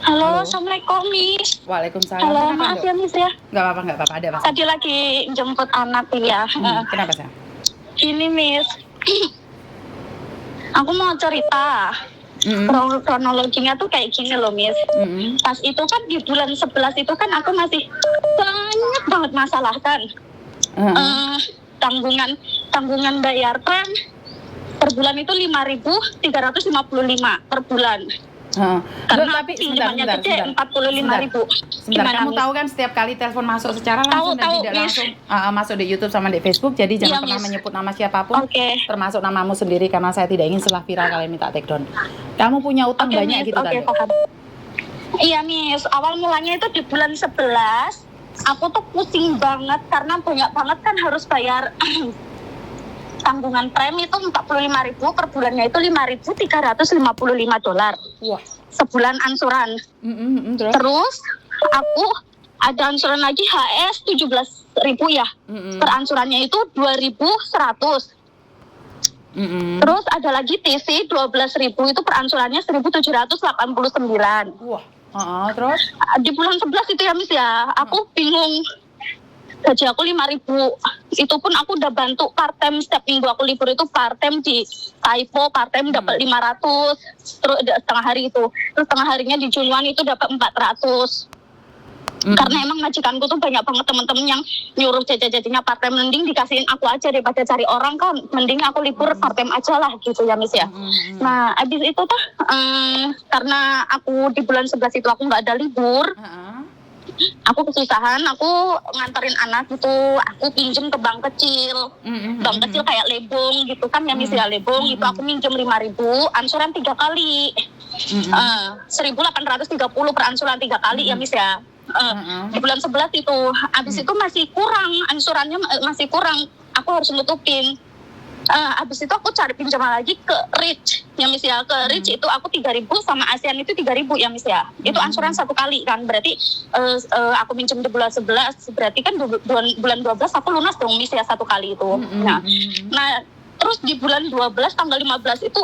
Halo, Halo. Assalamualaikum, Miss. Waalaikumsalam. Halo, Kenapa, maaf Dok? ya, Miss ya. Nggak apa-apa, ada apa, Sayang? Tadi lagi jemput anak ya. Kenapa, Sayang? Gini, Miss. Aku mau cerita. Mhm. Kronologinya tuh kayak gini loh, Miss. Mhm. Pas itu kan di bulan 11 itu kan aku masih banyak banget masalah kan. Heeh. Tanggungan bayar kan per bulan itu 5.355 per bulan. Heeh. Loh, Karena tapi pinjamannya sebentar. gede 45.000. Sebentar, kamu Miss? tahu kan setiap kali telepon masuk secara langsung dan Tahu, tidak Miss. langsung masuk di YouTube sama di Facebook, jadi jangan Iya, pernah Miss. menyebut nama siapapun, Oke. termasuk namamu sendiri, karena saya tidak ingin setelah viral kalian minta take down. Kamu punya utang Oke, banyak Miss. gitu kan, Oke, Dok? paham. Iya, Miss. Awal mulanya itu di bulan 11, aku tuh pusing banget karena banyak banget kan harus bayar tanggungan premi itu 45.000 per bulannya itu $5.355 Wah. sebulan ansuran. Terus? Terus aku ada ansuran lagi HS 17.000 ya. Per ansurannya itu 2.100. Terus ada lagi TC 12.000 itu per ansurannya 1.789. Wah. Terus? Di bulan 11 itu ya, Miss ya. Aku bingung. Gaji aku 5.000. Itu pun aku udah bantu part time setiap minggu aku libur itu part time di Typo, part time dapat 500. Terus setengah hari itu. Terus setengah harinya di Junuan itu dapat 400. Karena emang majikanku tuh banyak banget temen-temen yang nyuruh jajan-jajannya part time, mending dikasihin aku aja daripada cari orang kan, mending aku libur part time aja lah gitu ya, Miss ya. Nah abis itu tuh karena aku di bulan 11 itu aku nggak ada libur, aku kesusahan, aku nganterin anak gitu, aku pinjem ke bank kecil. Bank kecil kayak Lebong gitu kan ya, Miss ya, Lebong itu aku minjem 5.000, ansuran 3 kali. 1.830 per ansuran 3 kali ya, Miss ya. Di bulan 11 itu, abis itu masih kurang, ansurannya masih kurang, aku harus nutupin. Abis itu aku cari pinjaman lagi ke Rich ya, Miss ya. Ke Rich itu aku 3.000 sama ASEAN itu 3.000 ya, Miss ya. Itu ansuran 1 kali kan, berarti aku minjem di bulan 11, berarti kan bulan 12 aku lunas dong, Miss ya, 1 kali itu. Nah terus di bulan 12 tanggal 15 itu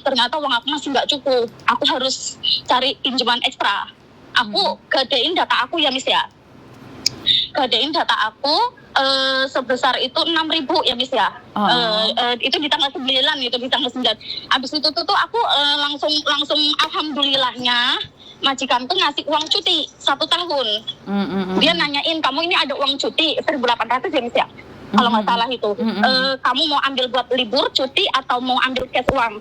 ternyata uang aku masih nggak cukup, aku harus cari pinjaman ekstra. Aku gadein data aku ya, Miss ya. Gadein data aku sebesar itu 6.000 ya, Miss ya. Itu di tanggal 9 gitu, di tanggal 9. Abis itu tuh aku langsung alhamdulillahnya majikan tuh ngasih uang cuti 1 tahun. Dia nanyain, kamu ini ada uang cuti 1.800 ya, Miss ya, kalau nggak salah itu. Kamu mau ambil buat libur, cuti, atau mau ambil cash uang?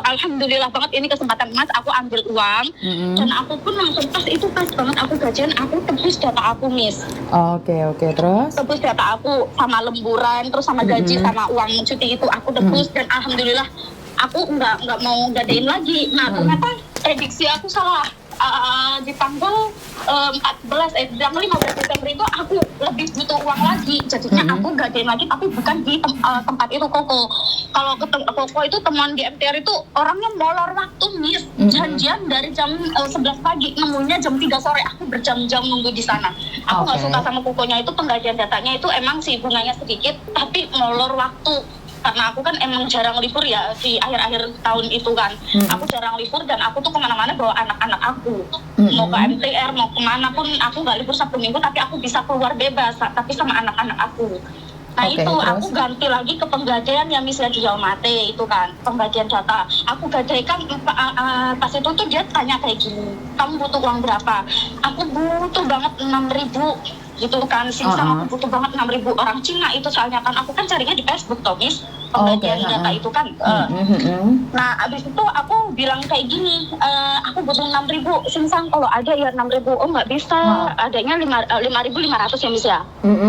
Alhamdulillah banget ini kesempatan Mas, aku ambil uang. Dan aku pun langsung pas banget aku gajian, aku tebus data aku, Miss. Oke, terus? Tebus data aku sama lemburan, terus sama gaji, sama uang cuti itu aku tebus. Dan alhamdulillah aku nggak mau gadein lagi. Nah ternyata prediksi aku salah. Di tanggal 15 Desember itu aku lebih butuh uang lagi, jadinya aku gadein lagi, tapi bukan di tempat itu, Koko. Kalau ke Koko itu temuan di MTR itu orangnya molor waktu, Miss. Janjian dari jam 11 pagi, nemunya jam 3 sore. Aku berjam-jam nunggu di sana. Aku nggak suka sama Kokonya itu, penggajian datanya itu emang sih bunganya sedikit, tapi molor waktu. Karena aku kan emang jarang libur ya di akhir-akhir tahun itu kan. Aku jarang libur dan aku tuh kemana-mana bawa anak-anak aku. Mau ke MTR, mau kemana pun aku nggak libur Sabtu Minggu, tapi aku bisa keluar bebas, tapi sama anak-anak aku. Nah itu terus? Aku ganti lagi ke penggadaian ya, Miss ya, di Jaumate itu kan, penggadaian data. Aku gadaikan pas itu tuh dia tanya kayak gini, kamu butuh uang berapa? Aku butuh banget 6.000 gitu kan, aku butuh banget 6.000. Orang Cina itu soalnya kan, aku kan carinya di Facebook toh, Miss, penggajian data itu kan. Nah abis itu aku bilang kayak gini, aku butuh 6.000, Singsang kalau ada ya 6.000. Oh nggak bisa, adanya 5.500 ya, Miss ya.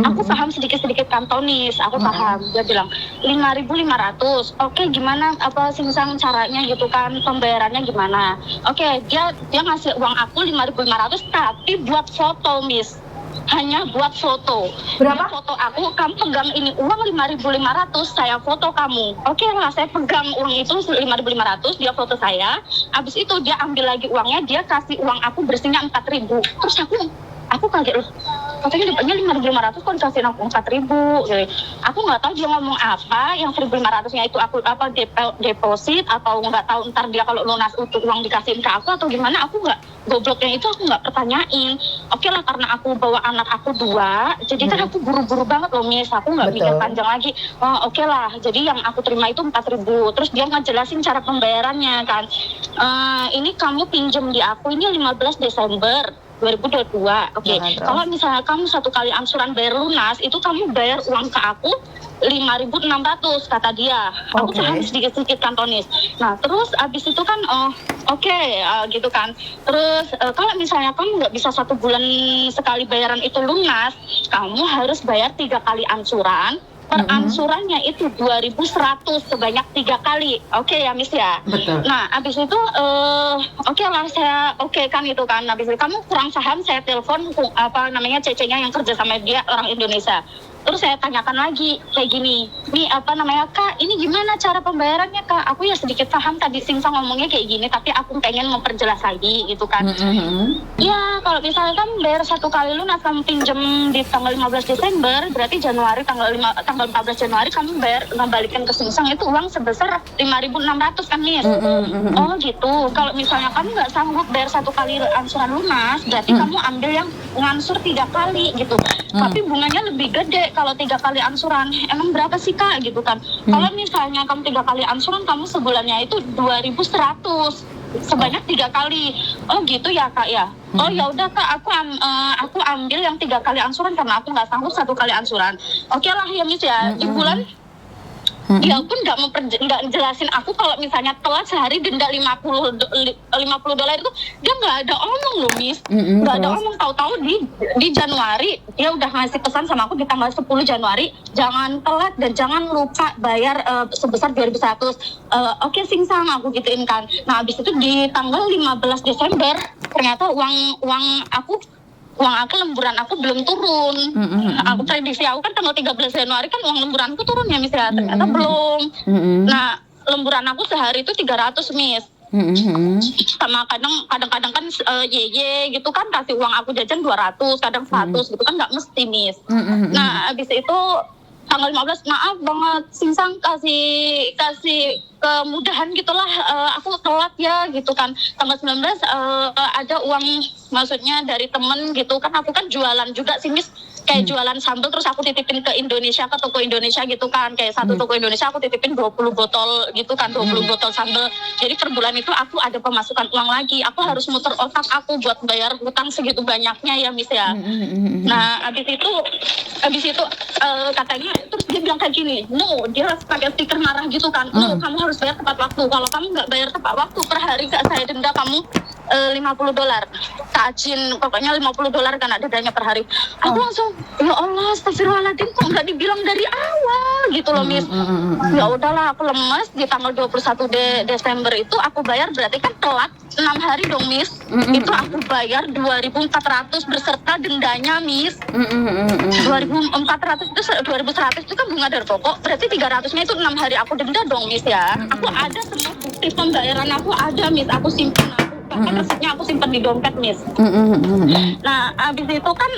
Aku paham sedikit-sedikit kantonis, aku paham. Dia bilang 5.500. Oke, gimana apa Singsang caranya gitu kan, pembayarannya gimana? Oke, dia ngasih uang aku 5.500, tapi buat foto, Miss. Hanya buat foto. Berapa? Dia foto aku, kamu pegang ini uang 5.500, saya foto kamu. Oke lah, saya pegang uang itu 5.500, dia foto saya. Habis itu dia ambil lagi uangnya, dia kasih uang aku bersihnya 4.000. Terus aku kaget loh. katanya dapatnya 5.500 kok dikasihin aku 4.000. Jadi aku nggak tahu dia ngomong apa, yang 1.500-nya itu aku apa deposit atau nggak tahu ntar dia kalau lunas untuk uang dikasihin ke aku atau gimana. Aku nggak, gobloknya itu aku nggak pertanyain. Oke lah, karena aku bawa anak aku 2, jadi kan aku buru-buru banget loh Miss, aku nggak mikir panjang lagi. Oh oke lah, jadi yang aku terima itu 4.000. Terus dia ngejelasin cara pembayarannya kan. Ini kamu pinjam di aku ini 15 Desember 2022. Oke. Kalau misalnya kamu 1 kali angsuran bayar lunas, itu kamu bayar uang ke aku 5.600 kata dia. Aku paham sedikit-sedikit kan Tonis. Nah terus abis itu kan gitu kan. Terus kalau misalnya kamu nggak bisa 1 bulan sekali bayaran itu lunas, kamu harus bayar 3 kali angsuran. Per angsurannya itu 2.100 sebanyak 3 kali. Oke ya Miss ya. Betul. Nah abis itu oke lah saya kan itu kan. Abis itu kamu kurang paham, saya telepon cece-nya yang kerja sama dia orang Indonesia. Terus saya tanyakan lagi kayak gini, nih Kak, ini gimana cara pembayarannya Kak? Aku ya sedikit paham tadi Singsa ngomongnya kayak gini, tapi aku pengen memperjelas lagi gitu kan. Ya kalau misalnya kamu bayar 1 kali lunas, kamu pinjam di tanggal 15 Desember, berarti Januari tanggal 14 Januari kamu bayar ngembalikan ke Singsang itu uang sebesar 5.600 kan Miss. Oh gitu. Kalau misalnya kamu nggak sanggup bayar 1 kali angsuran lunas, berarti kamu ambil yang ngansur 3 kali gitu. Tapi bunganya lebih gede kalau 3 kali angsuran. Emang berapa sih Kak gitu kan? Kalau misalnya kamu 3 kali angsuran, kamu sebulannya itu 2.100 sebanyak 3 kali. Oh gitu ya Kak ya. Oh ya udah Kak, aku ambil yang 3 kali angsuran karena aku nggak sanggup 1 kali angsuran. Oke lah ya Miss ya. Di bulan dia pun nggak jelasin aku kalau misalnya telat sehari denda $50 itu, dia nggak ada omong loh Miss, nggak ada omong. Tahu-tahu di Januari dia udah ngasih pesan sama aku di tanggal 10 Januari, jangan telat dan jangan lupa bayar sebesar 2.100. Oke Singsang, aku gituin kan. Nah habis itu di tanggal 15 Desember ternyata uang lemburan aku belum turun. Aku prediksi aku kan tanggal 13 Januari kan uang lemburanku turun ya Miss ya. Ternyata belum. Nah lemburan aku sehari itu 300 Miss. Sama kadang-kadang kan gitu kan kasih uang aku jajan 200, kadang 100 gitu kan, nggak mesti Miss. Nah habis itu tanggal 15, maaf banget Singsang kasih kemudahan gitulah, aku telat ya gitu kan. Tanggal 19 ada uang, maksudnya dari temen gitu kan. Aku kan jualan juga sih Miss, kayak jualan sambal, terus aku titipin ke Indonesia, ke toko Indonesia gitu kan. Kayak satu toko Indonesia aku titipin 20 botol gitu kan, 20 botol sambal. Jadi per bulan itu aku ada pemasukan uang lagi. Aku harus muter otak aku buat bayar hutang segitu banyaknya ya Miss ya. Nah abis itu katanya, terus dia bilang kayak gini, no, dia pakai stiker marah gitu kan. No, kamu harus bayar tepat waktu. Kalau kamu nggak bayar tepat waktu, per hari saya denda kamu $50. Tajin, pokoknya $50 kan ada dendanya per hari. Aku langsung, ya Allah, astagfirullahaladzim, kok nggak dibilang dari awal gitu loh Miss. Ya udahlah, aku lemes. Di tanggal 21 Desember itu aku bayar, berarti kan telat 6 hari dong Miss. Itu aku bayar 2.400 beserta dendanya Miss. 2.400 itu 2.100 itu kan bunga dari pokok, berarti 300-nya itu 6 hari aku denda dong Miss ya. Aku ada semua bukti pembayaran, aku ada Miss, aku simpen, bahkan resepnya aku simpen di dompet Miss. Nah abis itu kan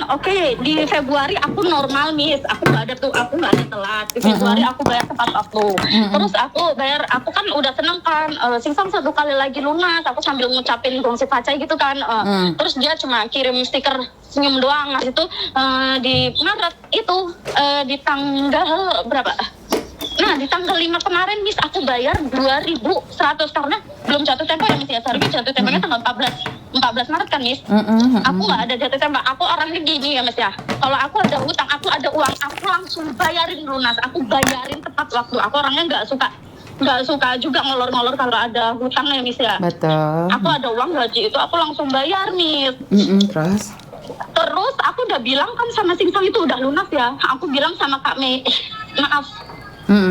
di Februari aku normal Miss, aku nggak ada telat. Di Februari aku bayar tepat waktu. Terus aku kan udah seneng kan, Singsang 1 kali lagi lunas, aku sambil ngucapin gongsi pacai gitu kan. Terus dia cuma kirim stiker senyum doang. Nah itu di Maret itu di tanggal berapa? Nah di tanggal 5 kemarin Miss aku bayar 2.100 karena belum jatuh tempo ya Miss ya. Seharusnya jatuh temponya tanggal 14 Maret kan Miss. Aku nggak ada jatuh tempo. Aku orangnya gini ya Miss ya. Kalau aku ada hutang, aku ada uang, aku langsung bayarin lunas. Aku bayarin tepat waktu. Aku orangnya nggak suka juga ngolor-ngolor kalau ada hutang ya Miss ya. Betul. Aku ada uang gaji itu aku langsung bayar Miss. Terus aku udah bilang kan sama Singsang itu udah lunas ya. Aku bilang sama Kak Mei, maaf.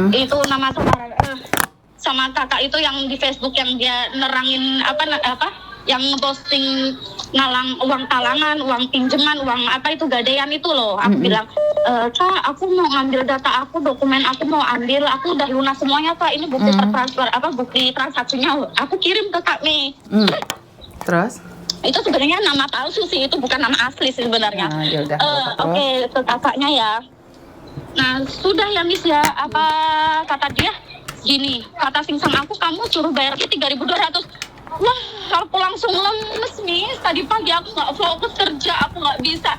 Itu nama sama kakak itu yang di Facebook yang dia nerangin yang posting ngalang uang talangan, uang pinjaman, uang itu gadean itu loh. Aku bilang, Kak, aku mau ngambil data aku, dokumen aku mau ambil, aku udah lunas semuanya Kak. Ini bukti transfer bukti transaksinya. Aku kirim ke Kak Mei. Terus? Itu sebenarnya nama palsu sih, itu bukan nama asli sih sebenarnya. Nah, ya udah. Oke, ke kakaknya ya. Nah, sudah ya Miss ya, apa kata dia? Gini, kata singsang aku, kamu suruh bayar 3.200. Wah, aku langsung lemes Miss. Tadi pagi aku nggak fokus kerja, aku nggak bisa.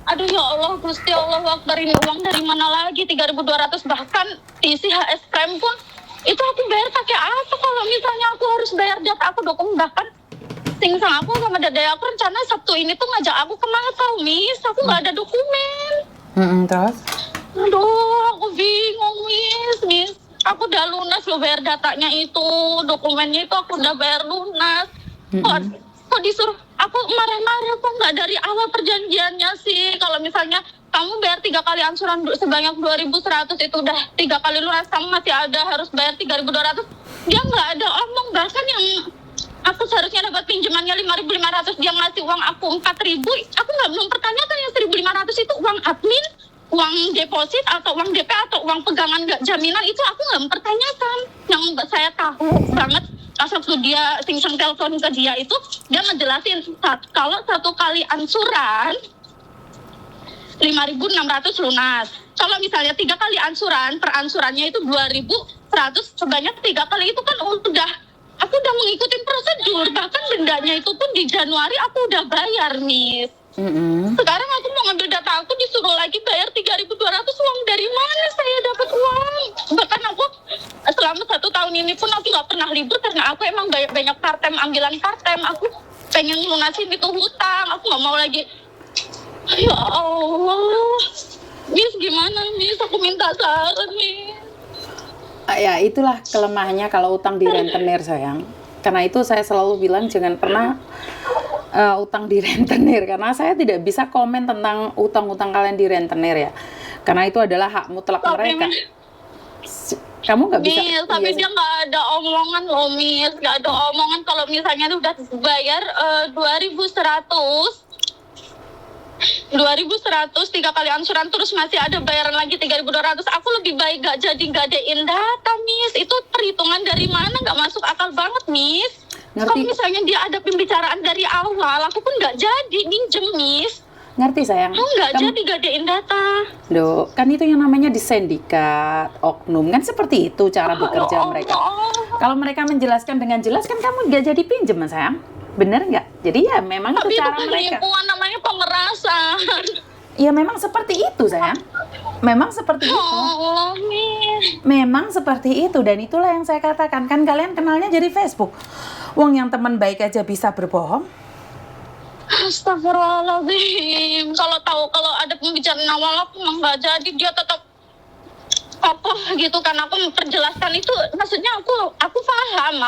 Aduh ya Allah, Gusti Allah Akbar, ini uang dari mana lagi 3.200, bahkan isi HS Prime pun itu aku bayar pakai apa kalau misalnya aku harus bayar data aku dokumen. Bahkan singsang aku sama dada aku rencana Sabtu ini tuh ngajak aku ke Makau Miss, aku nggak ada dokumen. Terus? Aduh, aku bingung Miss. Aku udah lunas loh bayar datanya itu, dokumennya itu aku udah bayar lunas. Kok disuruh aku marah-marah, kok nggak dari awal perjanjiannya sih? Kalau misalnya kamu bayar 3 kali angsuran sebanyak 2.100, itu udah 3 kali lunas, kamu masih ada harus bayar 3.200. Dia nggak ada omong, bahkan yang aku seharusnya dapat pinjamannya 5.500, dia ngasih uang aku 4.000. Aku nggak mempertanyakan yang 1.500 itu uang admin, uang deposit atau uang DP atau uang pegangan nggak jaminan, itu aku nggak mempertanyakan. Yang saya tahu banget pas waktu dia singsang telepon ke dia itu, dia ngejelasin kalau 1 kali ansuran 5.600 lunas. Kalau misalnya 3 kali ansuran, per ansurannya itu 2.100, sebanyak 3 kali itu kan udah, aku udah mengikuti prosedur. Bahkan dendanya itu pun di Januari aku udah bayar Miss. Sekarang aku mau ngambil data aku disuruh lagi bayar 3.200, uang dari mana saya dapat uang? Bahkan aku selama 1 tahun ini pun aku nggak pernah libur karena aku emang banyak part-time, ambilan part-time. Aku pengen lunasin itu hutang, aku nggak mau lagi. Ya Allah, Miss gimana Miss? Aku minta saran Miss. Ya itulah kelemahannya kalau utang di rentenir sayang. Karena itu saya selalu bilang jangan pernah utang di rentenir, karena saya tidak bisa komen tentang utang-utang kalian di rentenir ya, karena itu adalah hak mutlak mereka. Kamu nggak bisa. Miss, tapi dia nggak ada omongan loh Miss, nggak ada omongan kalau misalnya udah bayar 2.100 3 kali angsuran terus masih ada bayaran lagi 3.200. Aku lebih baik gak jadi gadein data Miss. Itu perhitungan dari mana, gak masuk akal banget Miss. Kalau misalnya dia ada pembicaraan dari awal, aku pun gak jadi minjem Miss. Ngerti sayang? Aku gak jadi gadein data. Loh, kan itu yang namanya di sindikat, oknum, kan seperti itu cara bekerja mereka. Kalau mereka menjelaskan dengan jelas kan kamu gak jadi pinjem sayang. Bener nggak? Jadi ya memang itu cara mereka. Penipuan, namanya pemerasan. Ya memang seperti itu sayang. Memang seperti itu. Memang seperti itu, dan itulah yang saya katakan, kan kalian kenalnya jadi Facebook. Wong yang teman baik aja bisa berbohong. Astagfirullahaladzim. Kalau ada pembicaraan awal aku nggak jadi, dia tetap apa gitu kan. Aku memperjelaskan itu, maksudnya aku paham.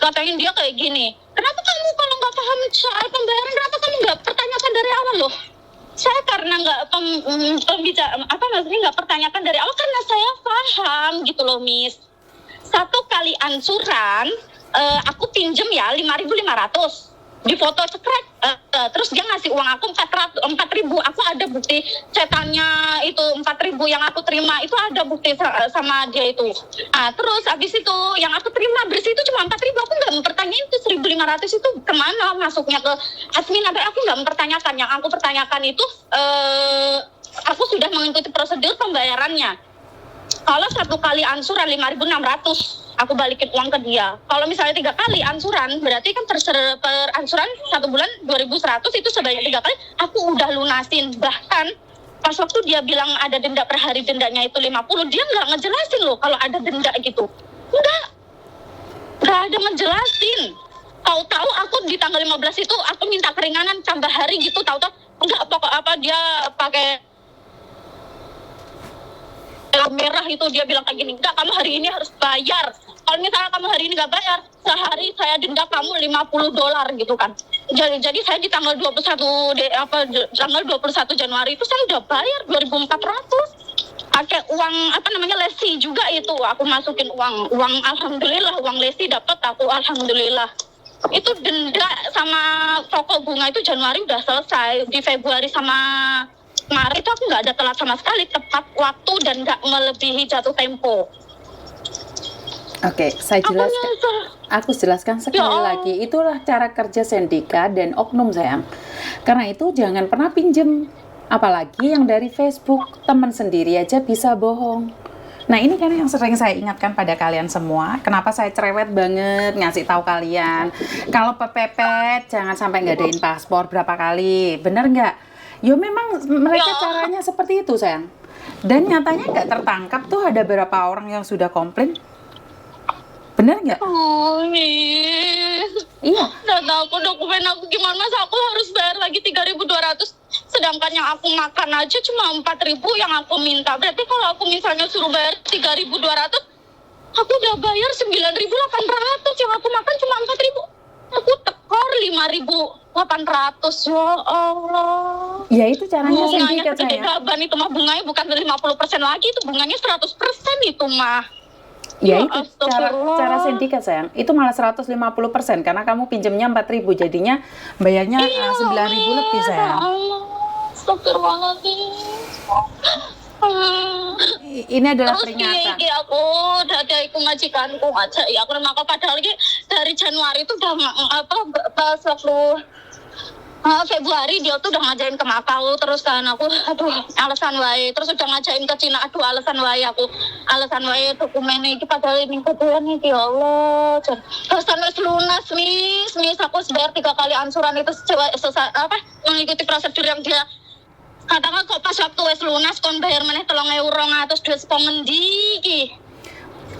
Katanya dia kayak gini, kenapa kamu kalau nggak paham soal pembayaran, kenapa kamu nggak pertanyakan dari awal loh? Saya karena nggak nggak pertanyakan dari awal karena saya paham gitu loh Miss. 1 kali ansuran aku pinjem ya 5.500, di foto cekrek, terus dia ngasih uang aku 4.000. Aku ada bukti cetannya itu 4.000 yang aku terima, itu ada bukti sama dia itu. Terus habis itu yang aku terima bersih itu cuma 4.000. Aku nggak mempertanyakan itu 1.500 itu kemana masuknya ke admin, atau aku nggak mempertanyakan. Yang aku pertanyakan itu aku sudah mengikuti prosedur pembayarannya. Kalau 1 kali ansuran 5.600, aku balikin uang ke dia. Kalau misalnya 3 kali ansuran, berarti kan per ansuran 1 bulan 2.100, itu sebanyak 3 kali aku udah lunasin. Bahkan pas waktu dia bilang ada denda per hari, dendanya itu 50, dia nggak ngejelasin loh kalau ada denda gitu. Nggak ada ngejelasin. Tahu-tahu aku di tanggal 15 itu aku minta keringanan tambah hari gitu, tahu-tahu nggak dia pakai merah itu, dia bilang kayak gini, enggak, kamu hari ini harus bayar. Kalau misalnya kamu hari ini nggak bayar, sehari saya denda kamu $50 gitu kan. Jadi saya di tanggal 21 Januari itu saya udah bayar 2.400 pakai uang lesi juga itu. Aku masukin uang alhamdulillah, uang lesi dapat aku alhamdulillah. Itu denda sama pokok bunga itu Januari udah selesai. Di Februari sama Maret itu aku nggak ada telat sama sekali, tepat waktu dan nggak melebihi jatuh tempo. Oke, saya Aku jelaskan. nyesel. Aku jelaskan sekali Ya. lagi, itulah cara kerja sendika dan oknum sayang. Karena itu jangan pernah pinjem, apalagi yang dari Facebook, teman sendiri aja bisa bohong. Nah ini kan yang sering saya ingatkan pada kalian semua, kenapa saya cerewet banget ngasih tahu kalian, kalau pepepet jangan sampai ngadain paspor berapa kali, bener nggak? Yo memang mereka Ya. caranya seperti itu sayang. Dan nyatanya nggak tertangkap tuh ada beberapa orang yang sudah komplain. Bener nggak? Oh, Miss. Iya. Dan aku dokumen aku gimana, masa aku harus bayar lagi 3.200, sedangkan yang aku makan aja cuma 4.000 yang aku minta. Berarti kalau aku misalnya suruh bayar 3.200, aku udah bayar 9.800, yang aku makan cuma 4.000. Aku tekor 5.800. Ya Allah. Ya itu caranya Bunganya sindikat segede sayang. gaban itu mah, bunganya bukan 50% lagi, itu bunganya 100% itu mah. Ya Ya, itu cara astagfirullah. sindikat sayang. Itu malah 150% karena kamu pinjamnya 4.000 jadinya bayarnya 9.000 lebih Ya sayang. Allah, astagfirullahaladzim. Ini adalah Terus piye peringatan. iki aku dadi iku majikanku aja ya, aku maka padahal iki dari Januari itu udah pas waktu Februari dia tuh udah ngajain ke Makau, terus kan aku aduh alasan wae, terus udah ngajain ke Cina, aduh alasan wae aku, alasan wae dokumen iki padahal ini kebulan iki ya Allah. Terus wis lunas mis aku bayar 3 kali ansuran itu mengikuti prosedur yang dia katakan, kok pas waktu wis lunas kon bayar meneh 3.200 duit saka ngendi iki.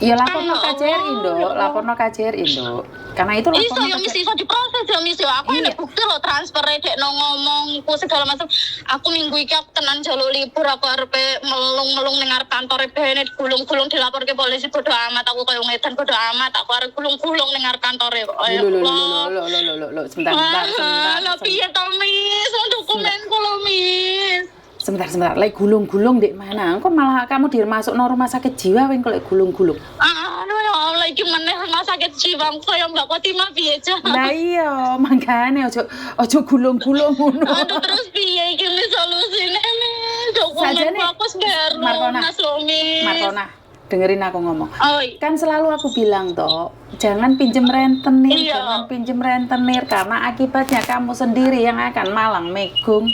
Ya laporno Ya KJRI Allah, Indo, ya Allah. laporno KJRI Indo. Karena itu Iso laporno ya mis, KJRI. iso diproses ya mis ya. Aku Iya. ada bukti lo transfer dek no ngomongku segala macam. Aku minggu iki aku tenan jaluk libur, aku arep melung-melung ning arep kantor Benet, gulung-gulung dilapor ke polisi, bodo amat aku koyo ngedan, bodo amat aku arep gulung-gulung ning arep kantore kok. Ayo. Lo, sebentar. Lah piye to mis, dokumenku lo mis. Sebentar. Lagi gulung-gulung dek mana? Kok malah kamu dimasuk no rumah sakit jiwa weng kalau gulung-gulung. Aduh ya Allah, gimana rumah sakit jiwa kaya Mbak Kotima piye aja. Lah iya, makanya ojo gulung-gulung ngono. Aduh terus piye iki mis solusine mis? Dokumenku Sajane, aku bayar Markona. lunas lo mis. Markona, dengerin aku ngomong. Oi. Kan selalu aku bilang toh, jangan pinjem rentenir, Iya. jangan pinjem rentenir karena akibatnya kamu sendiri yang akan malang megung.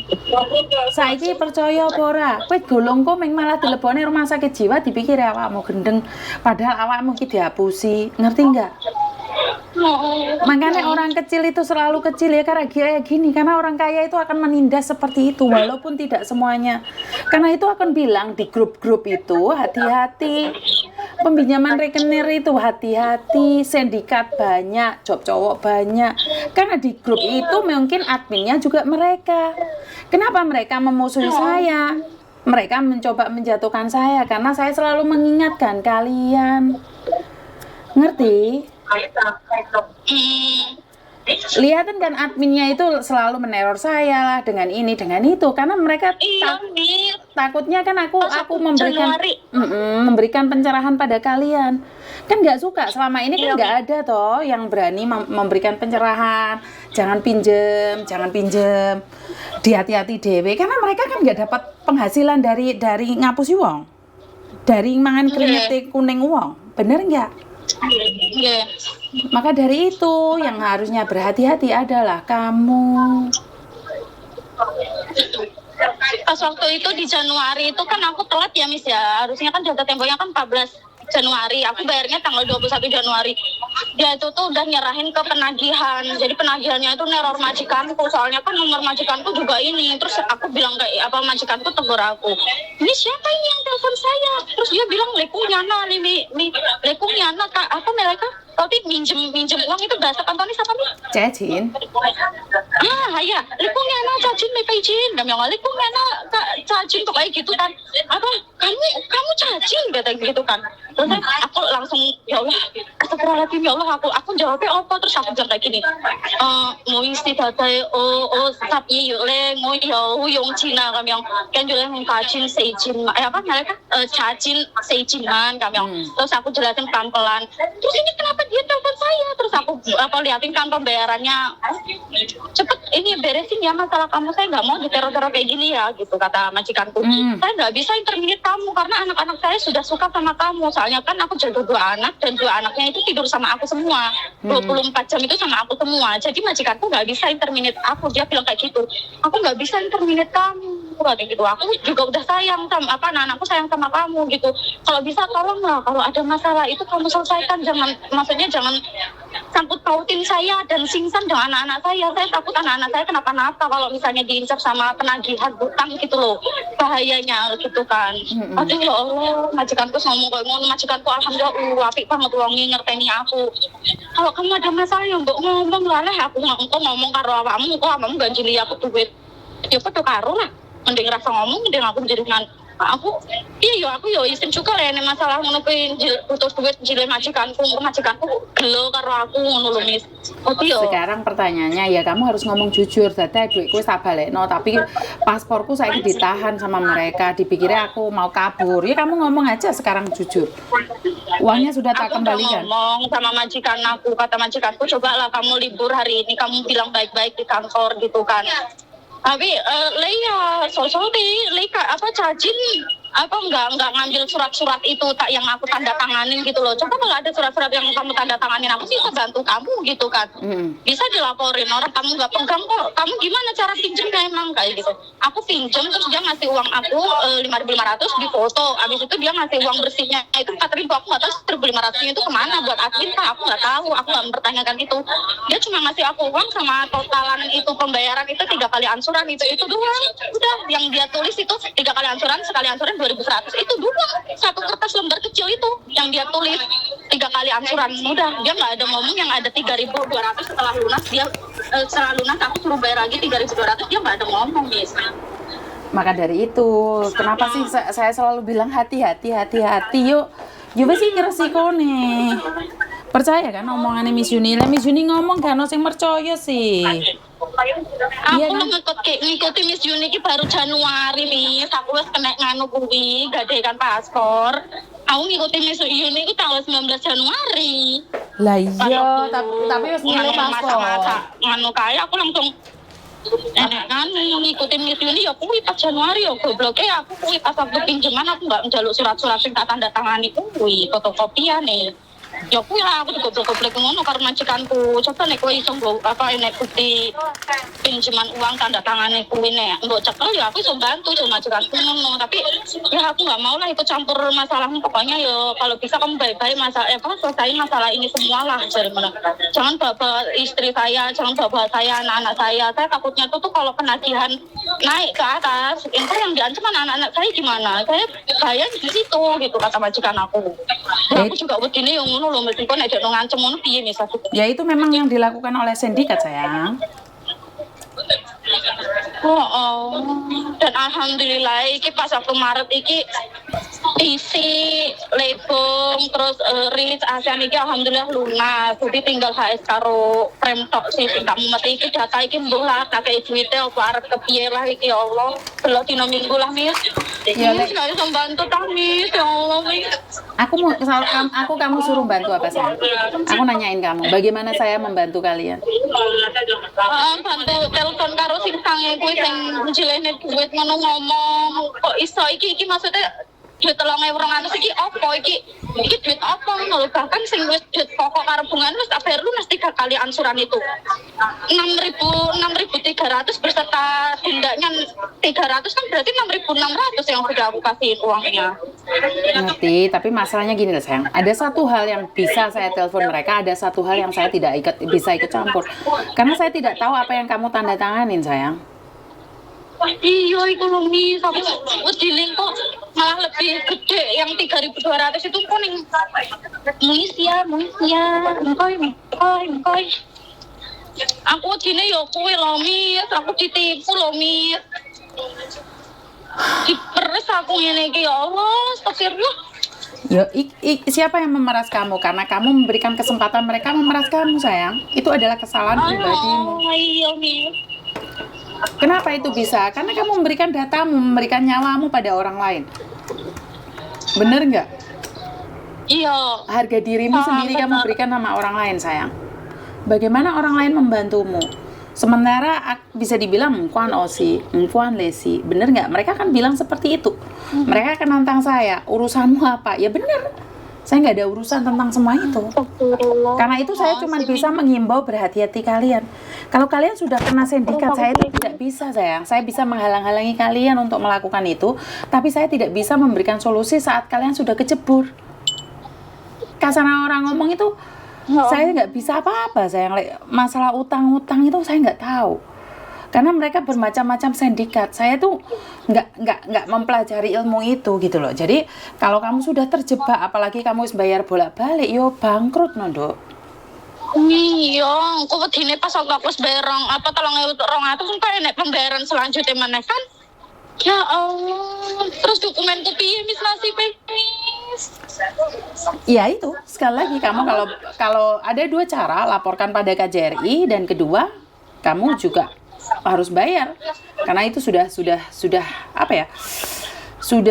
Saiki percaya apa ora? Kowe golongku ming malah dilebone rumah sakit jiwa dipikir awakmu gendeng, padahal awakmu ki dihapusi. Ngerti enggak? Makanya orang kecil itu selalu kecil ya karena kayak gini, karena orang kaya itu akan menindas seperti itu walaupun tidak semuanya. Karena itu akan bilang di grup-grup itu hati-hati. Peminjaman rekening itu hati-hati, sindikat banyak, job cowok banyak. Karena di grup itu mungkin adminnya juga mereka. Kenapa mereka memusuhi saya? Mereka mencoba menjatuhkan saya karena saya selalu mengingatkan kalian. Ngerti? Lihatin kan adminnya itu selalu meneror saya lah dengan ini dengan itu karena mereka Iya mis. takutnya kan aku Pas memberikan Januari. memberikan pencerahan pada kalian kan nggak suka selama ini kan Iya, nggak ada toh yang berani memberikan pencerahan jangan pinjem di hati-hati dewe karena mereka kan nggak dapat penghasilan dari ngapusi uang dari mangan keringet kuning uang bener nggak? Iya. Maka dari itu yang harusnya berhati-hati adalah kamu. Pas waktu itu di Januari itu kan aku telat ya mis ya, harusnya kan jatuh temponya kan 14 Januari, aku bayarnya tanggal 21 Januari. Dia itu tuh udah nyerahin ke penagihan, jadi penagihannya itu neror majikanku, soalnya kan nomor majikanku juga ini. Terus aku bilang kayak apa, majikanku tegur aku, ini siapa ini yang telepon saya? Terus dia bilang leku nyana leku nyana kak apa mereka tapi minjem uang itu bahasa kantornya siapa nih? Cecin. Ya, leku nyana cacing may pajin, kami yang leku nyana cacing tuh kayak gitu kan. Apa kamu cacing kata gitu kan. Terus aku langsung ya Allah, astagfirullahaladzim ya Allah, aku jawabnya apa, terus aku jawab kayak gini, mau isi data tapi yuk le mau yung Cina kami yang kan juga yang cacing seijin apa mereka cacing seijinan kami yang terus aku jelasin pelan-pelan, terus ini kenapa dia telepon saya, terus aku liatin kan pembayarannya cepet ini beresin ya masalah kamu, saya nggak mau diteror-teror kayak gini ya gitu, kata majikanku. Saya nggak bisa intermediate kamu karena anak-anak saya sudah suka sama kamu, soalnya kan aku jaga 2 anak dan 2 anaknya itu tidur sama aku semua, 24 jam itu sama aku semua, jadi majikanku nggak bisa intermediate aku. Dia bilang kayak gitu, aku nggak bisa intermediate kamu kayak gitu, aku juga udah sayang sama anak-anakku, sayang sama kamu gitu, kalau bisa tolonglah kalau ada masalah itu kamu selesaikan, jangan, maksudnya jangan sangkut pautin saya dan singsan dengan anak-anak saya takut anak-anak saya kenapa-napa kalau misalnya diincar sama penagihan hutang gitu loh, bahayanya gitu kan. Aduh ya Allah, majikanku ngomong kayak ngono, majikanku alhamdulillah apik banget wonge ngerteni aku. Kalau kamu ada masalah ya mbok ngomong lah, aku ngomong karo awakmu kok awakmu ganjili aku duit ya padha karo lah, mending rasa ngomong mending aku jenengan aku iya aku yo isin juga lah ini masalah ngono kuwi butuh duit jile majikanku gelo karo aku ngono lho Miss. Sekarang pertanyaannya ya kamu harus ngomong jujur, dadi duitku tak balekno tapi pasporku saiki ditahan sama mereka, dipikirnya aku mau kabur. Ya kamu ngomong aja sekarang jujur. Uangnya sudah tak kembalikan. Aku ngomong sama majikan aku, kata majikanku cobalah kamu libur hari ini, kamu bilang baik-baik di kantor gitu kan. Tapi Leia sosori Leika apa cacing apa enggak ngambil surat-surat itu tak yang aku tanda tanganin gitu loh. Coba kalau ada surat-surat yang kamu tanda tanganin aku bisa bantu kamu gitu kan. Bisa dilaporin orang kamu nggak pegang kok. Kamu gimana cara pinjemnya emang kayak gitu. Aku pinjem terus dia ngasih uang aku 5.500 di foto. Abis itu dia ngasih uang bersihnya itu 4.000, aku nggak tahu 1.500 itu kemana buat admin kah, aku nggak tahu, aku nggak mempertanyakan itu. Dia cuma ngasih aku uang sama totalan itu pembayaran itu 3 kali ansuran itu doang. Udah yang dia tulis itu 3 kali ansuran, sekali ansuran 2.100 itu doang, satu kertas lembar kecil itu yang dia tulis 3 kali ansuran. Udah dia nggak ada ngomong yang ada 3.200 setelah lunas dia setelah lunas aku suruh bayar lagi 3.200, dia nggak ada ngomong Miss. Maka dari itu kenapa sih saya selalu bilang hati-hati yuk wis iki resikone. Percaya kan omongannya Miss Yuni? Miss Yuni ngomong kan sing percaya sih. Aku Iya kan? ngikuti Miss Yuni ki baru Januari Miss, aku wis kena nganu kuwi gadekan paspor. Aku ngikuti Miss Yuni ku tanggal 19 Januari. Lah iya, tapi wis milih paspor. Nganu kaya aku langsung kan ngikutin Miss Yuni ya kuwi pas Januari ya gobloke aku kuwi pas waktu pinjaman aku nggak njaluk surat-surat sing tak tanda tangani kuwi fotokopian nih. Ya kuwi lah aku goblok-goblok ngono karo majikanku. Coba nek kowe iso nggo apa nek bukti pinjaman uang tanda tangane kuwi nek mbok cekel ya aku iso bantu cuma majikanku ngono. Tapi ya aku enggak mau lah ikut campur masalahmu. Pokoknya ya kalau bisa kamu baik-baik selesai masalah ini semua lah dari mana. Jangan bawa istri saya, jangan bawa saya, anak-anak saya. Saya takutnya tuh kalau penagihan naik ke atas, itu yang diancam anak-anak saya gimana? Saya bahaya di situ gitu kata majikan aku. Ya, aku juga begini yang ngono lho, meskipun ada ngancem ngono piye misalnya. Ya itu memang yang dilakukan oleh sindikat sayang. Dan alhamdulillah iki pas waktu Maret iki isi Lebong terus Rich ASEAN iki alhamdulillah lunas. Jadi tinggal HS karo prem tok sih kamu mati iki data iki mbuh lah kakek duwite apa arep kepiye lah iki ya Allah. Belum dino minggu lah Miss. Ya Miss gak iso bantu ta Miss ya Allah Miss. Kamu suruh bantu apa sih? Aku nanyain kamu, bagaimana saya membantu kalian? Bantu telepon karo sing sange kuwi sing jilene duit ngono ngomong kok iso iki maksudnya duit 3.200 iki opo iki duit apa ngono bahkan sing wis duit pokok karo bungan wis tak bayar lunas 3 kali ansuran itu 6.300 beserta dendanya 300 kan berarti 6.600 yang sudah aku kasih uangnya. Ngerti, tapi masalahnya gini loh sayang, ada satu hal yang bisa saya telepon mereka, ada satu hal yang saya tidak bisa ikut campur karena saya tidak tahu apa yang kamu tanda tanganin sayang. Iya itu loh Miss, aku dealing kok malah lebih gede yang 3.200 itu kok ning Miss ya engkoy aku dine yo kuwi lho Miss, aku ditipu lho Miss, diperes aku ngene iki ya Allah astagfirullah. Ya, siapa yang memeras kamu? Karena kamu memberikan kesempatan mereka memeras kamu sayang. Itu adalah kesalahan pribadimu. Iya Miss. Kenapa itu bisa? Karena kamu memberikan datamu, memberikan nyawamu pada orang lain. Bener nggak? Iya. Harga dirimu sendiri kamu berikan sama orang lain sayang. Bagaimana orang lain membantumu? Sementara bisa dibilang mengkuan osi, mengkuan lesi, bener nggak? Mereka kan bilang seperti itu. Mereka akan nantang saya, urusanmu apa? Ya bener, saya nggak ada urusan tentang semua itu. Karena itu saya cuma bisa menghimbau berhati-hati kalian. Kalau kalian sudah kena sindikat, saya itu tidak bisa sayang. Saya bisa menghalang-halangi kalian untuk melakukan itu, tapi saya tidak bisa memberikan solusi saat kalian sudah kecebur. Karena orang ngomong itu, saya nggak bisa apa-apa sayang. Masalah utang-utang itu saya nggak tahu. Karena mereka bermacam-macam sindikat. Saya tuh nggak mempelajari ilmu itu gitu loh. Jadi kalau kamu sudah terjebak, apalagi kamu harus bayar bolak-balik, yo bangkrut Nondo. Iya, aku ini pas aku bayar apa tolong terus ini pembayaran selanjutnya mana kan? Ya Allah, terus dokumenku piye mis nasib mis? Ya itu, sekali lagi kamu kalau ada dua cara, laporkan pada KJRI, dan kedua kamu juga harus bayar karena itu sudah apa ya? Sudah